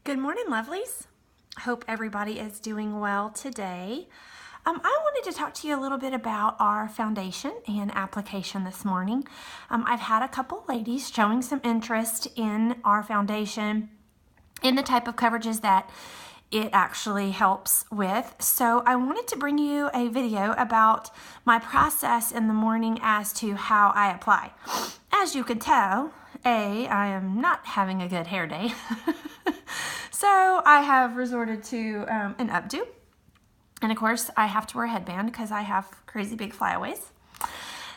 Good morning, lovelies. Hope everybody is doing well today. I wanted to talk to you a little bit about our foundation and application this morning. I've had a couple ladies showing some interest in our foundation, in the type of coverages that it actually helps with. So I wanted to bring you a video about my process in the morning as to how I apply. As you can tell, I am not having a good hair day. So I have resorted to an updo. And of course, I have to wear a headband because I have crazy big flyaways.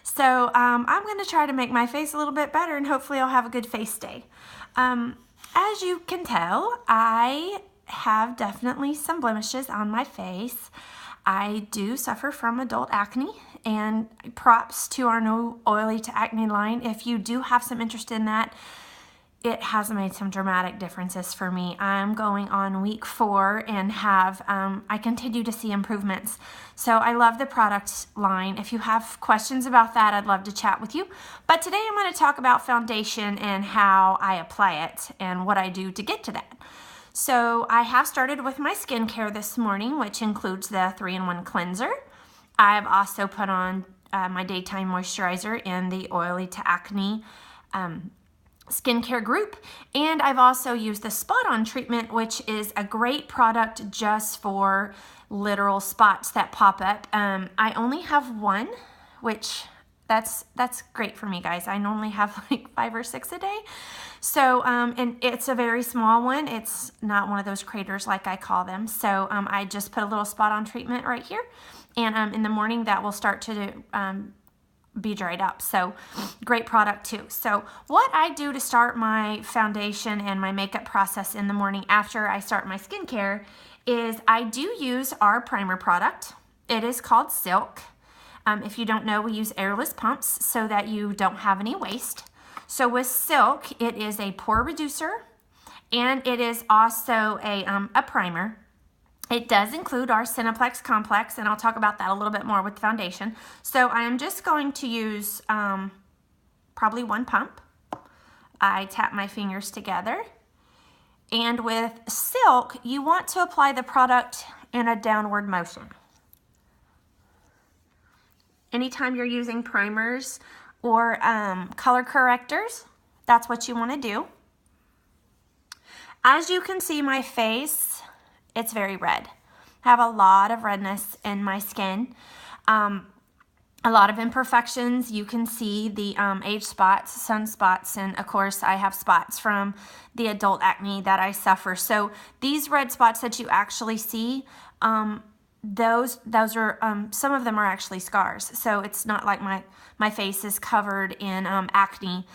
So I'm going to try to make my face a little bit better, and hopefully I'll have a good face day. As you can tell, I have definitely some blemishes on my face. I do suffer from adult acne, and props to our No Oily to Acne line. If you do have some interest in that, it has made some dramatic differences for me. I'm going on week 4 and I continue to see improvements. So I love the product line. If you have questions about that, I'd love to chat with you. But today I'm going to talk about foundation and how I apply it and what I do to get to that. So I have started with my skincare this morning, which includes the 3-in-1 cleanser. I've also put on my daytime moisturizer in the Oily to Acne skincare group, and I've also used the spot on treatment, which is a great product just for literal spots that pop up. I only have one, which that's great for me, guys. I normally have like 5 or 6 a day. So and it's a very small one. It's not one of those craters like I call them. So I just put a little spot on treatment right here, and in the morning that will start to be dried up. So great product too. So what I do to start my foundation and my makeup process in the morning after I start my skincare is I do use our primer product. It is called Silk. If you don't know, we use airless pumps so that you don't have any waste. So with Silk, it is a pore reducer, and it is also a primer. It does include our Cineplex Complex, and I'll talk about that a little bit more with the foundation. So I am just going to use probably 1 pump. I tap my fingers together. And with Silk, you want to apply the product in a downward motion. Anytime you're using primers or color correctors, that's what you want to do. As you can see, my face, it's very red. I have a lot of redness in my skin. A lot of imperfections. You can see the age spots, sunspots, and of course I have spots from the adult acne that I suffer. So these red spots that you actually see, those are, some of them are actually scars. So it's not like my face is covered in acne,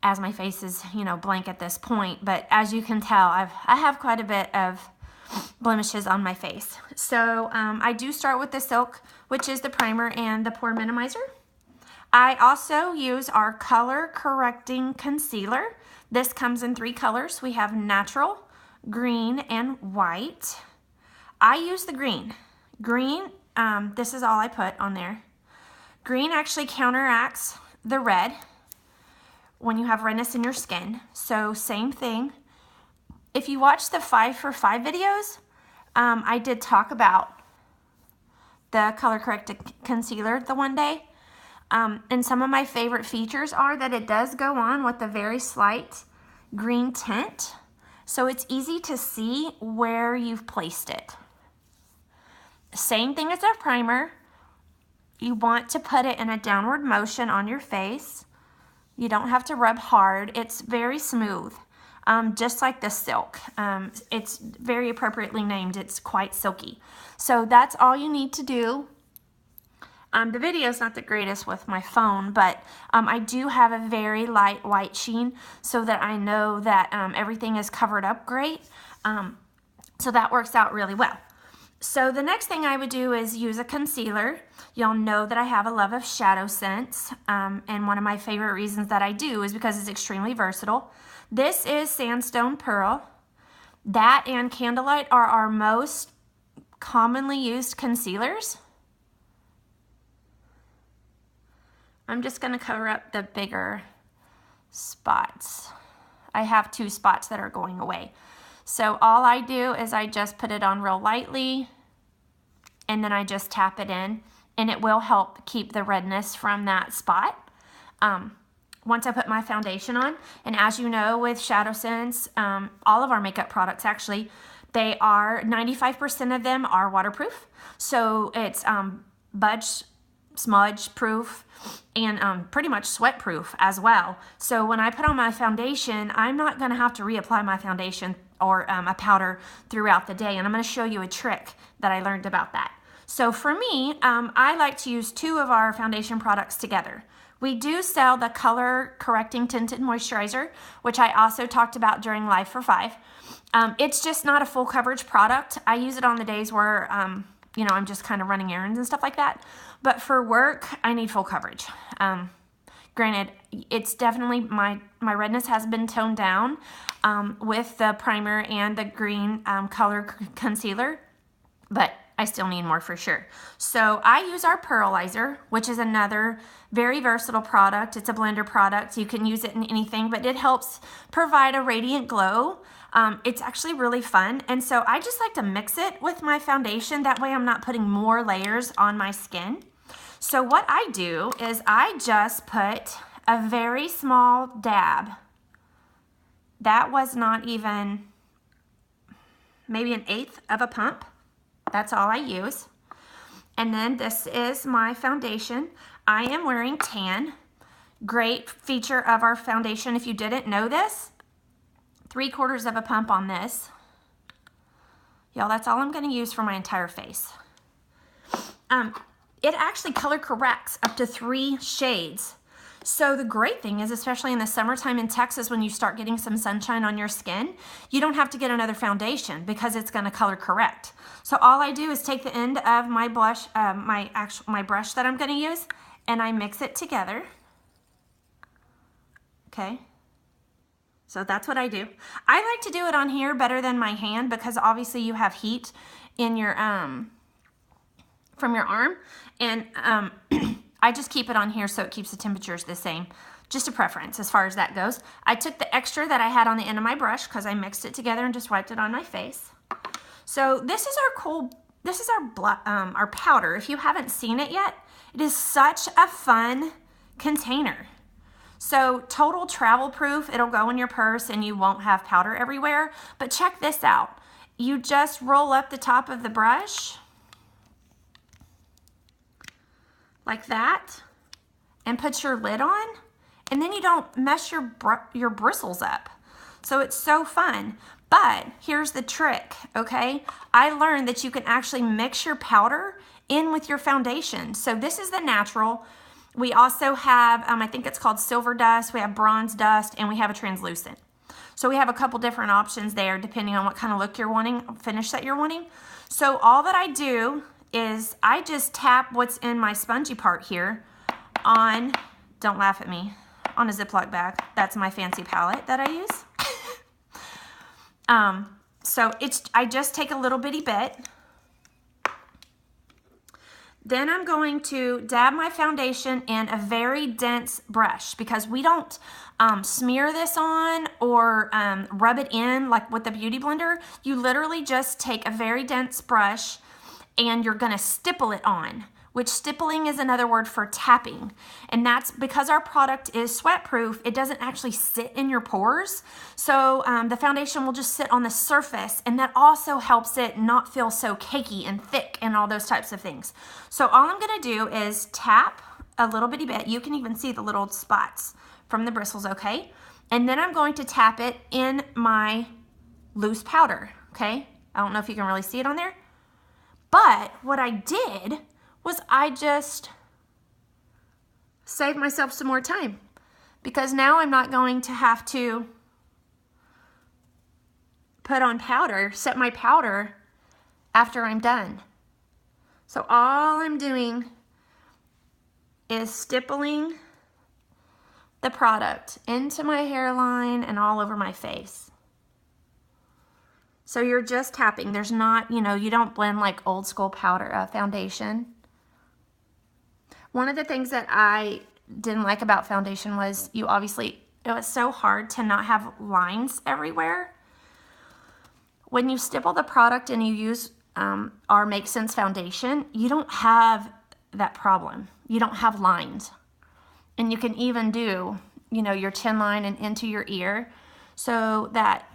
as my face is, blank at this point. But as you can tell, I have quite a bit of blemishes on my face. So I do start with the Silk, which is the primer and the pore minimizer. I also use our color correcting concealer. This comes in 3 colors. We have natural, green, and white. I use the green. Green, this is all I put on there. Green actually counteracts the red when you have redness in your skin. So same thing. If you watch the 5 for 5 videos, I did talk about the color corrected concealer the one day. And some of my favorite features are that it does go on with a very slight green tint. So it's easy to see where you've placed it. Same thing as a primer. You want to put it in a downward motion on your face. You don't have to rub hard. It's very smooth, just like the Silk. It's very appropriately named. It's quite silky. So that's all you need to do. The video is not the greatest with my phone, but I do have a very light white sheen so that I know that everything is covered up great. So that works out really well. So the next thing I would do is use a concealer. You'll know that I have a love of shadow scents, and one of my favorite reasons that I do is because it's extremely versatile. This is Sandstone Pearl. That and Candlelight are our most commonly used concealers. I'm just going to cover up the bigger spots. I have 2 spots that are going away. So all I do is I just put it on real lightly, and then I just tap it in, and it will help keep the redness from that spot. Once I put my foundation on, and as you know with SeneGence, all of our makeup products actually, they are 95% of them are waterproof. So it's budge, smudge proof, and pretty much sweat proof as well. So when I put on my foundation, I'm not going to have to reapply my foundation or a powder throughout the day. And I'm going to show you a trick that I learned about that. So for me, I like to use 2 of our foundation products together. We do sell the color correcting tinted moisturizer, which I also talked about during Live for 5. It's just not a full coverage product. I use it on the days where, you know, I'm just kind of running errands and stuff like that. But for work, I need full coverage. Granted, it's definitely, my redness has been toned down with the primer and the green color concealer, but I still need more for sure. So I use our Pearlizer, which is another very versatile product. It's a blender product. You can use it in anything, but it helps provide a radiant glow. It's actually really fun. And so I just like to mix it with my foundation. That way I'm not putting more layers on my skin. So what I do is I just put a very small dab. That was not even maybe 1/8 of a pump. That's all I use. And then this is my foundation. I am wearing tan. Great feature of our foundation, if you didn't know this, 3/4 of a pump on this. Y'all, that's all I'm going to use for my entire face. It actually color corrects up to 3 shades. So the great thing is, especially in the summertime in Texas, when you start getting some sunshine on your skin, you don't have to get another foundation because it's going to color correct. So all I do is take the end of my blush, my brush that I'm going to use, and I mix it together. Okay. So that's what I do. I like to do it on here better than my hand because obviously you have heat in your from your arm, and I just keep it on here so it keeps the temperatures the same. Just a preference as far as that goes. I took the extra that I had on the end of my brush because I mixed it together and just wiped it on my face. So this is our powder. If you haven't seen it yet, it is such a fun container. So total travel proof, it'll go in your purse and you won't have powder everywhere. But check this out. You just roll up the top of the brush like that and put your lid on, and then you don't mess your bristles up. So it's so fun. But here's the trick, okay? I learned that you can actually mix your powder in with your foundation. So this is the natural. We also have, I think it's called silver dust, we have bronze dust, and we have a translucent. So we have a couple different options there depending on what kind of look you're wanting, finish that you're wanting. So all that I do is I just tap what's in my spongy part here on, don't laugh at me, on a Ziploc bag. That's my fancy palette that I use. So I just take a little bitty bit. Then I'm going to dab my foundation in a very dense brush because we don't smear this on or rub it in like with the Beauty Blender. You literally just take a very dense brush and you're going to stipple it on, which stippling is another word for tapping. And that's because our product is sweat proof, it doesn't actually sit in your pores. So the foundation will just sit on the surface, and that also helps it not feel so cakey and thick and all those types of things. So all I'm going to do is tap a little bitty bit. You can even see the little spots from the bristles, okay? And then I'm going to tap it in my loose powder, okay? I don't know if you can really see it on there. But what I did was I just saved myself some more time because now I'm not going to have to put on powder, set my powder after I'm done. So all I'm doing is stippling the product into my hairline and all over my face. So you're just tapping. There's not, you know, you don't blend like old school powder foundation. One of the things that I didn't like about foundation was you obviously it was so hard to not have lines everywhere. When you stipple the product and you use our MakeSense foundation, you don't have that problem. You don't have lines. And you can even do, you know, your chin line and into your ear, so that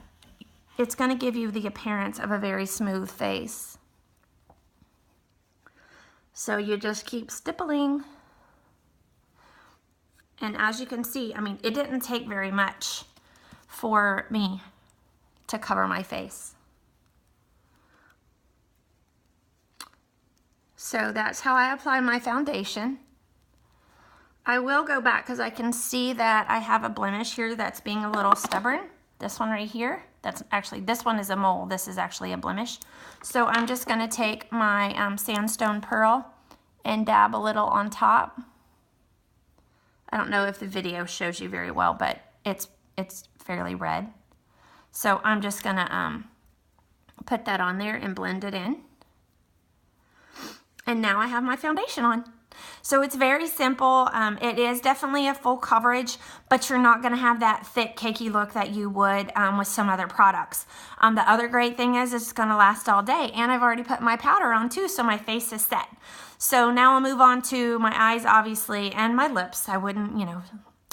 it's going to give you the appearance of a very smooth face. So you just keep stippling. And as you can see, I mean, it didn't take very much for me to cover my face. So that's how I apply my foundation. I will go back because I can see that I have a blemish here that's being a little stubborn. This one right here, that's actually, this one is a mole. This is actually a blemish. So I'm just going to take my sandstone pearl and dab a little on top. I don't know if the video shows you very well, but it's fairly red. So I'm just going to put that on there and blend it in. And now I have my foundation on. So it's very simple. It is definitely a full coverage, but you're not going to have that thick, cakey look that you would with some other products. The other great thing is it's going to last all day. And I've already put my powder on too, so my face is set. So now I'll move on to my eyes, obviously, and my lips. I wouldn't, you know,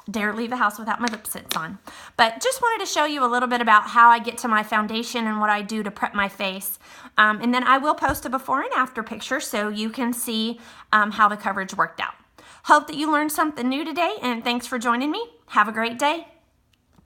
dare leave the house without my lipsticks on. But just wanted to show you a little bit about how I get to my foundation and what I do to prep my face. And then I will post a before and after picture so you can see how the coverage worked out. Hope that you learned something new today, and thanks for joining me. Have a great day.